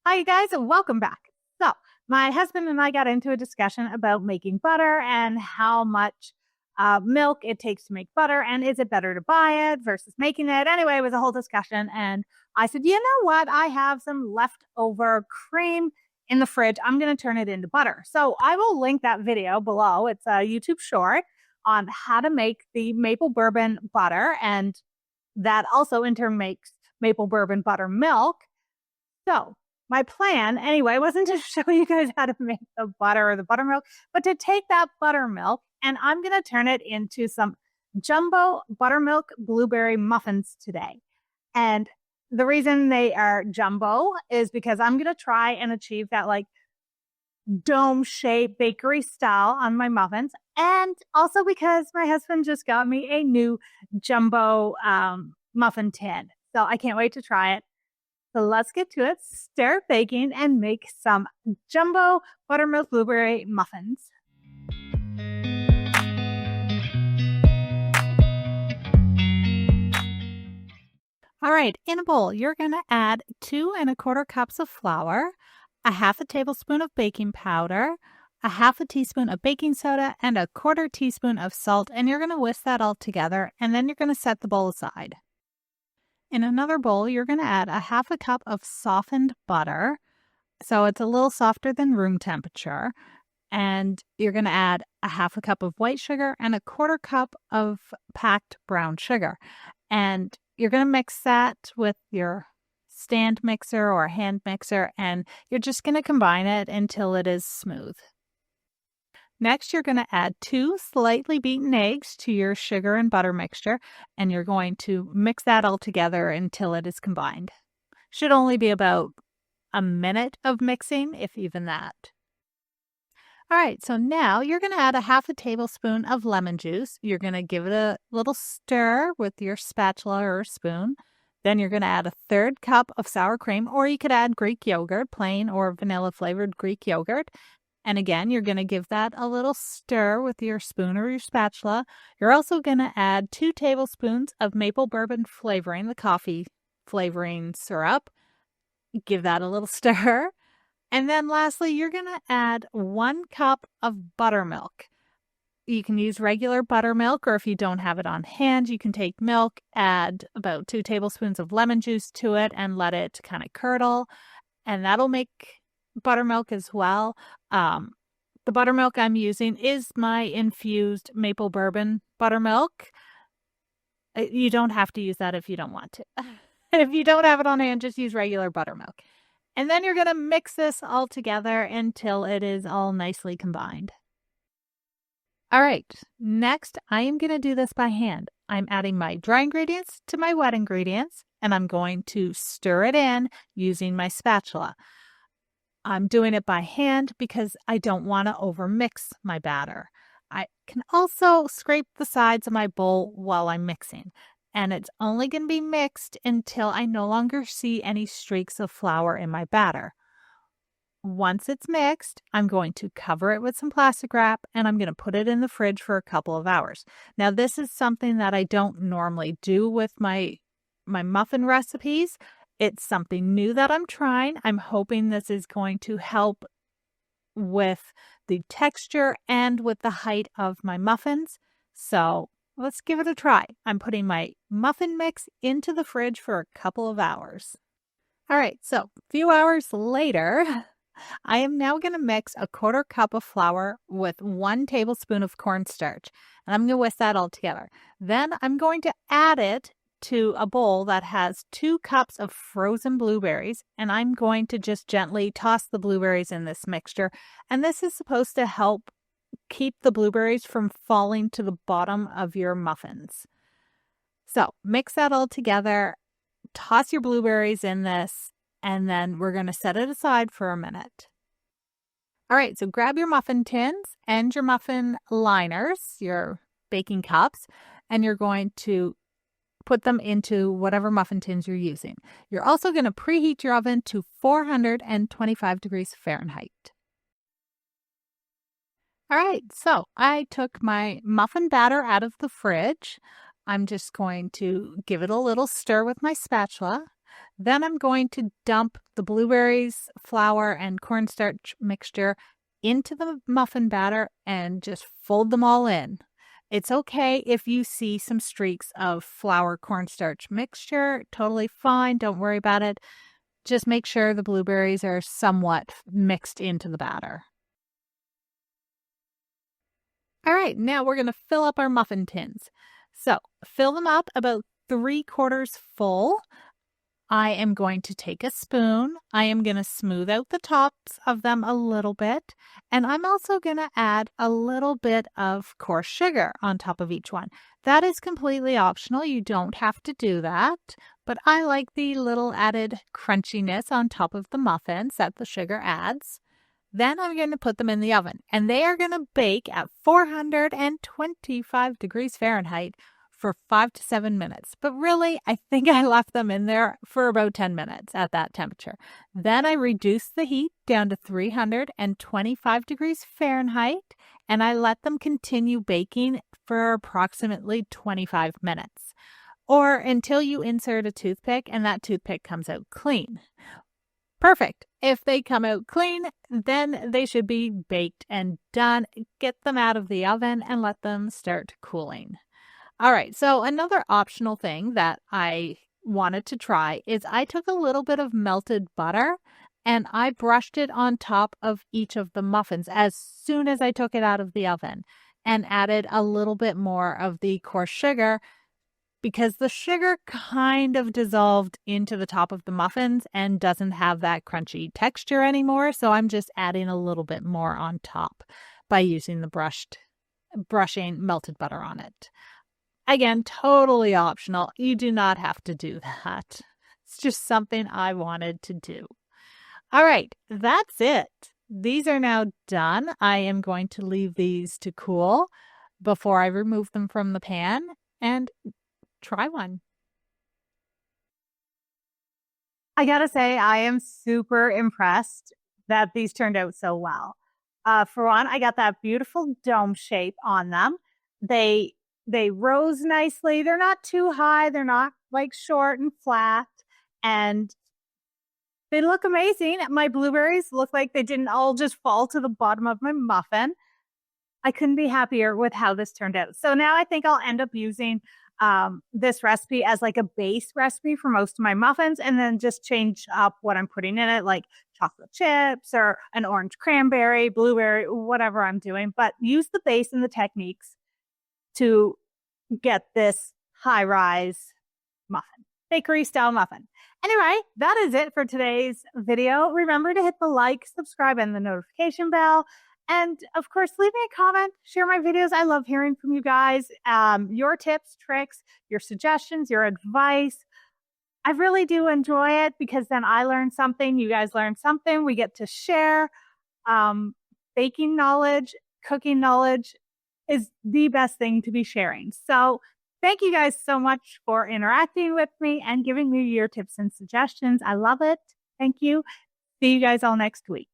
Hi, you guys, and welcome back. So, my husband and I got into a discussion about making butter and how much milk it takes to make butter, and is it better to buy it versus making it? Anyway, it was a whole discussion, and I said, you know what? I have some leftover cream in the fridge. I'm going to turn it into butter. So, I will link that video below. It's a YouTube short on how to make the maple bourbon butter, and that also in turn makes maple bourbon buttermilk. So, my plan, anyway, wasn't to show you guys how to make the butter or the buttermilk, but to take that buttermilk and I'm going to turn it into some Jumbo Buttermilk Blueberry Muffins today. And the reason they are jumbo is because I'm going to try and achieve that like dome shape bakery style on my muffins. And also because my husband just got me a new jumbo muffin tin. So I can't wait to try it. So let's get to it, start baking, and make some Jumbo Buttermilk Blueberry Muffins. All right, in a bowl, you're going to add 2 1/4 cups of flour, a 1/2 tablespoon of baking powder, a 1/2 teaspoon of baking soda, and a 1/4 teaspoon of salt, and you're going to whisk that all together, and then you're going to set the bowl aside. In another bowl, you're going to add a 1/2 cup of softened butter. So it's a little softer than room temperature. And you're going to add a 1/2 cup of white sugar and a 1/4 cup of packed brown sugar. And you're going to mix that with your stand mixer or hand mixer. And you're just going to combine it until it is smooth. Next, you're going to add 2 slightly beaten eggs to your sugar and butter mixture, and you're going to mix that all together until it is combined. Should only be about a minute of mixing, if even that. All right, so now you're going to add a 1/2 tablespoon of lemon juice. You're going to give it a little stir with your spatula or spoon. Then you're going to add a 1/3 cup of sour cream, or you could add Greek yogurt, plain or vanilla flavored Greek yogurt. And again, you're going to give that a little stir with your spoon or your spatula. You're also going to add 2 tablespoons of maple bourbon flavoring, the coffee flavoring syrup. Give that a little stir. And then lastly, you're going to add 1 cup of buttermilk. You can use regular buttermilk, or if you don't have it on hand, you can take milk, add about 2 tablespoons of lemon juice to it, and let it kind of curdle. And that'll make buttermilk as well. The buttermilk I'm using is my infused maple bourbon buttermilk. You don't have to use that if you don't want to. If you don't have it on hand, just use regular buttermilk. And then you're going to mix this all together until it is all nicely combined. All right, next I am going to do this by hand. I'm adding my dry ingredients to my wet ingredients, and I'm going to stir it in using my spatula. I'm doing it by hand because I don't want to overmix my batter. I can also scrape the sides of my bowl while I'm mixing, and it's only going to be mixed until I no longer see any streaks of flour in my batter. Once it's mixed, I'm going to cover it with some plastic wrap, and I'm going to put it in the fridge for a couple of hours. Now, this is something that I don't normally do with my muffin recipes. It's something new that I'm trying. I'm hoping this is going to help with the texture and with the height of my muffins. So let's give it a try. I'm putting my muffin mix into the fridge for a couple of hours. All right, so a few hours later, I am now going to mix a 1/4 cup of flour with 1 tablespoon of cornstarch. And I'm going to whisk that all together. Then I'm going to add it to a bowl that has 2 cups of frozen blueberries, and I'm going to just gently toss the blueberries in this mixture. And this is supposed to help keep the blueberries from falling to the bottom of your muffins. So mix that all together, toss your blueberries in this, and then we're going to set it aside for a minute. All right, so grab your muffin tins and your muffin liners, your baking cups, and you're going to put them into whatever muffin tins you're using. You're also going to preheat your oven to 425 degrees Fahrenheit. All right, so I took my muffin batter out of the fridge. I'm just going to give it a little stir with my spatula. Then I'm going to dump the blueberries, flour, and cornstarch mixture into the muffin batter and just fold them all in. It's okay if you see some streaks of flour cornstarch mixture, totally fine. Don't worry about it. Just make sure the blueberries are somewhat mixed into the batter. All right, now we're going to fill up our muffin tins. So fill them up about 3/4 full. I am going to take a spoon. I am going to smooth out the tops of them a little bit. And I'm also going to add a little bit of coarse sugar on top of each one. That is completely optional. You don't have to do that. But I like the little added crunchiness on top of the muffins that the sugar adds. Then I'm going to put them in the oven. And they are going to bake at 425 degrees Fahrenheit for 5 to 7 minutes. But really, I think I left them in there for about 10 minutes at that temperature. Then I reduced the heat down to 325 degrees Fahrenheit, and I let them continue baking for approximately 25 minutes, or until you insert a toothpick and that toothpick comes out clean. Perfect. If they come out clean, then they should be baked and done. Get them out of the oven and let them start cooling. All right, so another optional thing that I wanted to try is I took a little bit of melted butter and I brushed it on top of each of the muffins as soon as I took it out of the oven and added a little bit more of the coarse sugar because the sugar kind of dissolved into the top of the muffins and doesn't have that crunchy texture anymore. So I'm just adding a little bit more on top by using the brushing melted butter on it. Again, totally optional. You do not have to do that. It's just something I wanted to do. All right, that's it. These are now done. I am going to leave these to cool before I remove them from the pan and try one. I gotta say, I am super impressed that these turned out so well. For one, I got that beautiful dome shape on them. They rose nicely. They're not too high. They're not like short and flat. And they look amazing. My blueberries look like they didn't all just fall to the bottom of my muffin. I couldn't be happier with how this turned out. So now I think I'll end up using this recipe as like a base recipe for most of my muffins and then just change up what I'm putting in it, like chocolate chips or an orange cranberry, blueberry, whatever I'm doing. But use the base and the techniques to get this high-rise muffin, bakery-style muffin. Anyway, that is it for today's video. Remember to hit the like, subscribe, and the notification bell. And of course, leave me a comment, share my videos. I love hearing from you guys. Your tips, tricks, your suggestions, your advice. I really do enjoy it because then I learn something, you guys learn something. We get to share baking knowledge, cooking knowledge is the best thing to be sharing. So thank you guys so much for interacting with me and giving me your tips and suggestions. I love it. Thank you. See you guys all next week.